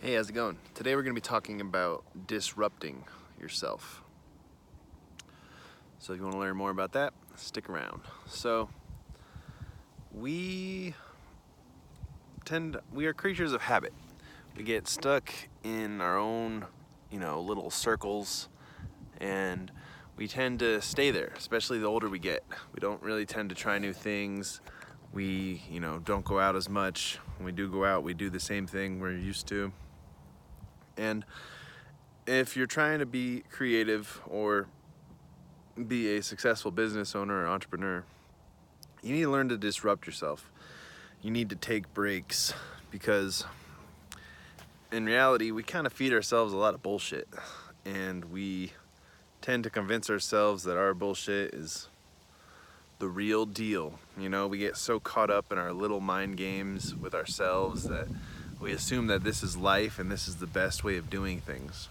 Hey, how's it going? Today we're going to be talking about disrupting yourself. So if you want to learn more about that, stick around. So we we are creatures of habit. We get stuck in our own, little circles, and we tend to stay there, especially the older we get. We don't really tend to try new things. We, don't go out as much. When we do go out, we do the same thing we're used to. And if you're trying to be creative or be a successful business owner or entrepreneur, you need to learn to disrupt yourself. You need to take breaks because in reality, we kind of feed ourselves a lot of bullshit, and we tend to convince ourselves that our bullshit is the real deal. We get so caught up in our little mind games with ourselves that we assume that this is life and this is the best way of doing things.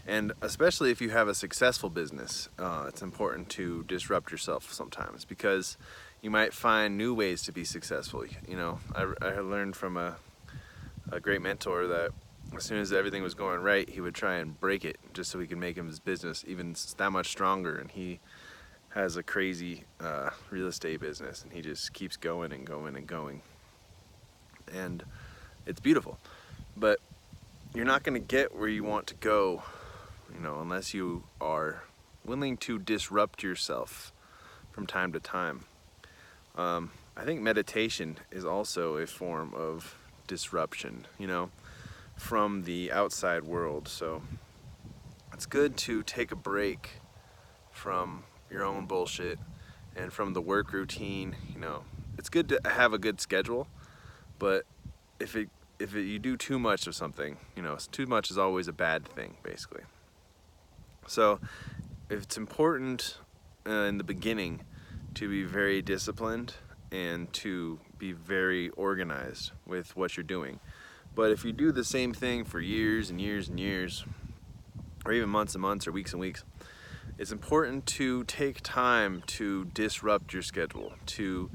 And especially if you have a successful business, it's important to disrupt yourself sometimes because you might find new ways to be successful. I learned from a great mentor that as soon as everything was going right, he would try and break it just so he could make his business even that much stronger. And he has a crazy real estate business, and he just keeps going and going and going. And it's beautiful. But you're not going to get where you want to go unless you are willing to disrupt yourself from time to time. I think meditation is also a form of disruption, from the outside world. So it's good to take a break from your own bullshit and from the work routine. It's good to have a good schedule, but if you do too much of something, too much is always a bad thing, basically. So it's important in the beginning to be very disciplined and to be very organized with what you're doing. But if you do the same thing for years and years and years, or even months and months or weeks and weeks, it's important to take time to disrupt your schedule, to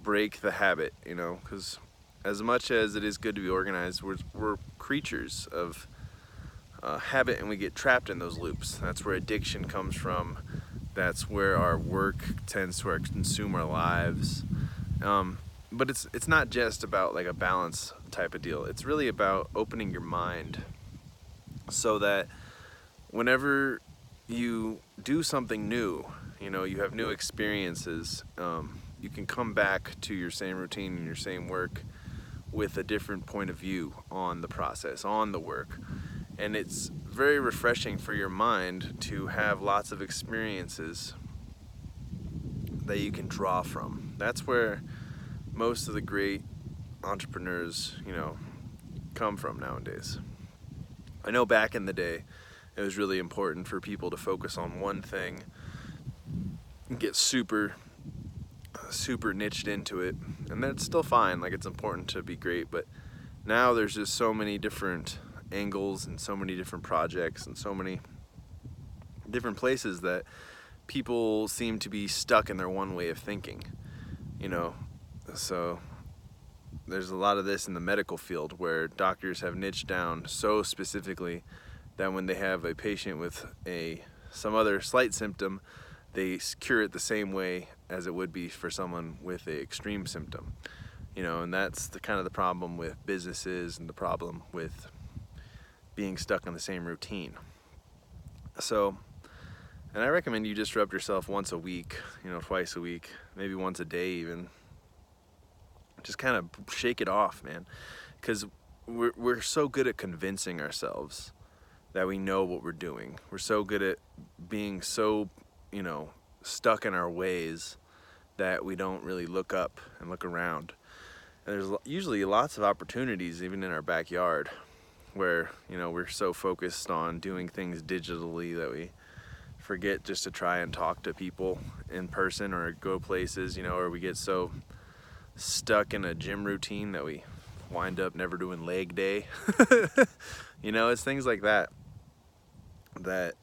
break the habit, because as much as it is good to be organized, we're creatures of habit, and we get trapped in those loops. That's where addiction comes from. That's where our work tends to consume our lives. But it's not just about like a balance type of deal. It's really about opening your mind so that whenever you do something new, you have new experiences, you can come back to your same routine and your same work with a different point of view on the process, on the work. And it's very refreshing for your mind to have lots of experiences that you can draw from. That's where most of the great entrepreneurs, come from nowadays. I know back in the day, it was really important for people to focus on one thing and get super niched into it. And that's still fine. Like, it's important to be great, but now there's just so many different angles and so many different projects and so many different places that people seem to be stuck in their one way of thinking, so there's a lot of this in the medical field where doctors have niched down so specifically that when they have a patient with some other slight symptom, they cure it the same way as it would be for someone with an extreme symptom, and that's the kind of the problem with businesses and the problem with being stuck on the same routine. So, and I recommend you disrupt yourself once a week, twice a week, maybe once a day even. Just kind of shake it off, man. Because we're so good at convincing ourselves that we know what we're doing. We're so good at being so, stuck in our ways that we don't really look up and look around. And there's usually lots of opportunities even in our backyard where, we're so focused on doing things digitally that we forget just to try and talk to people in person or go places, or we get so stuck in a gym routine that we wind up never doing leg day. It's things like that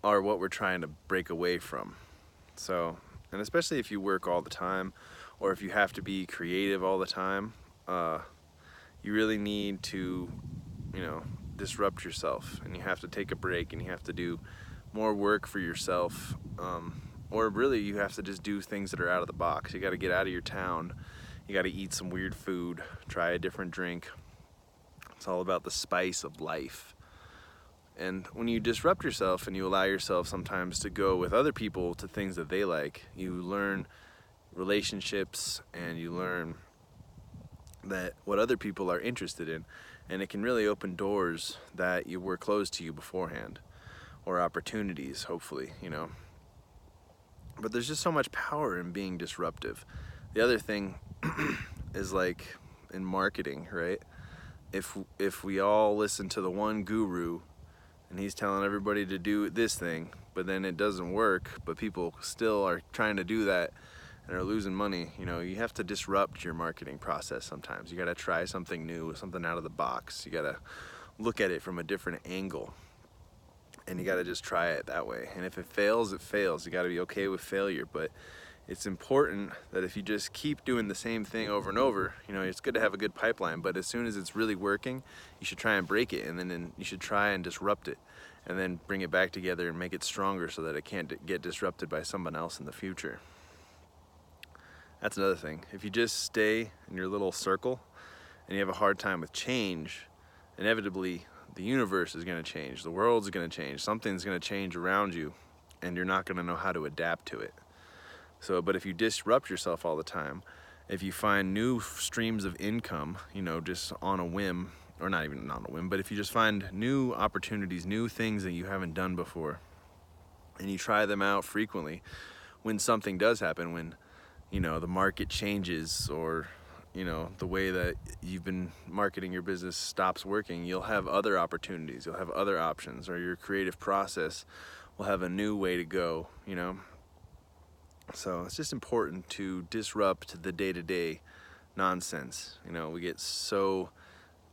are what we're trying to break away from. So, and especially if you work all the time or if you have to be creative all the time, you really need to, disrupt yourself, and you have to take a break, and you have to do more work for yourself, or really you have to just do things that are out of the box. You got to get out of your town. You got to eat some weird food, try a different drink. It's all about the spice of life. And when you disrupt yourself and you allow yourself sometimes to go with other people to things that they like, you learn relationships, and you learn that what other people are interested in, and it can really open doors that were closed to you beforehand, or opportunities, hopefully. But there's just so much power in being disruptive. The other thing is, like in marketing, right? If we all listen to the one guru and he's telling everybody to do this thing, but then it doesn't work, but people still are trying to do that and are losing money, you have to disrupt your marketing process sometimes. You got to try something new, something out of the box. You got to look at it from a different angle, and you got to just try it that way. And if it fails, it fails. You got to be okay with failure, but it's important that if you just keep doing the same thing over and over, it's good to have a good pipeline, but as soon as it's really working, you should try and break it, and then you should try and disrupt it, and then bring it back together and make it stronger so that it can't get disrupted by someone else in the future. That's another thing. If you just stay in your little circle and you have a hard time with change, inevitably the universe is going to change, the world's going to change, something's going to change around you, and you're not going to know how to adapt to it. But if you disrupt yourself all the time, if you find new streams of income, just on a whim, or not even on a whim, but if you just find new opportunities, new things that you haven't done before, and you try them out frequently, when something does happen, when the market changes, or the way that you've been marketing your business stops working, you'll have other opportunities, you'll have other options, or your creative process will have a new way to go. So it's just important to disrupt the day-to-day nonsense. We get so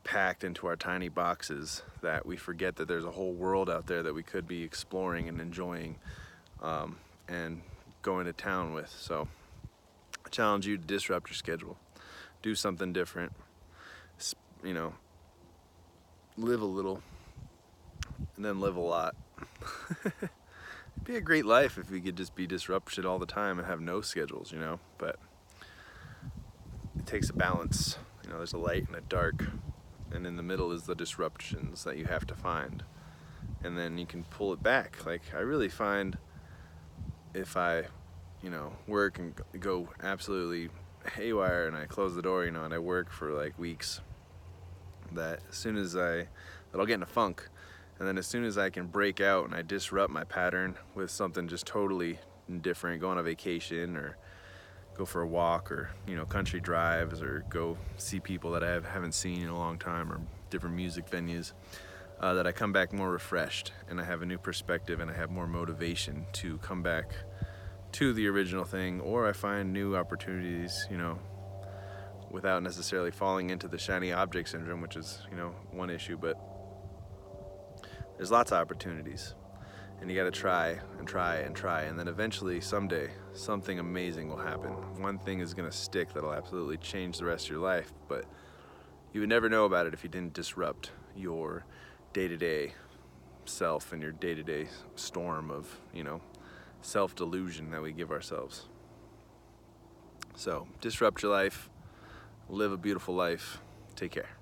packed into our tiny boxes that we forget that there's a whole world out there that we could be exploring and enjoying, and going to town with. So I challenge you to disrupt your schedule. Do something different. Live a little, and then live a lot. It'd be a great life if we could just be disrupted all the time and have no schedules, but it takes a balance. There's a light and a dark, and in the middle is the disruptions that you have to find, and then you can pull it back. Like, I really find if I work and go absolutely haywire and I close the door, and I work for like weeks, that as soon as that I'll get in a funk. And then as soon as I can break out and I disrupt my pattern with something just totally different, go on a vacation, or go for a walk, or country drives, or go see people that I haven't seen in a long time, or different music venues, that I come back more refreshed, and I have a new perspective, and I have more motivation to come back to the original thing, or I find new opportunities, without necessarily falling into the shiny object syndrome, which is, one issue, but there's lots of opportunities, and you got to try and try and try, and then eventually, someday, something amazing will happen. One thing is going to stick that'll absolutely change the rest of your life, but you would never know about it if you didn't disrupt your day-to-day self and your day-to-day storm of, self-delusion that we give ourselves. So, disrupt your life, live a beautiful life. Take care.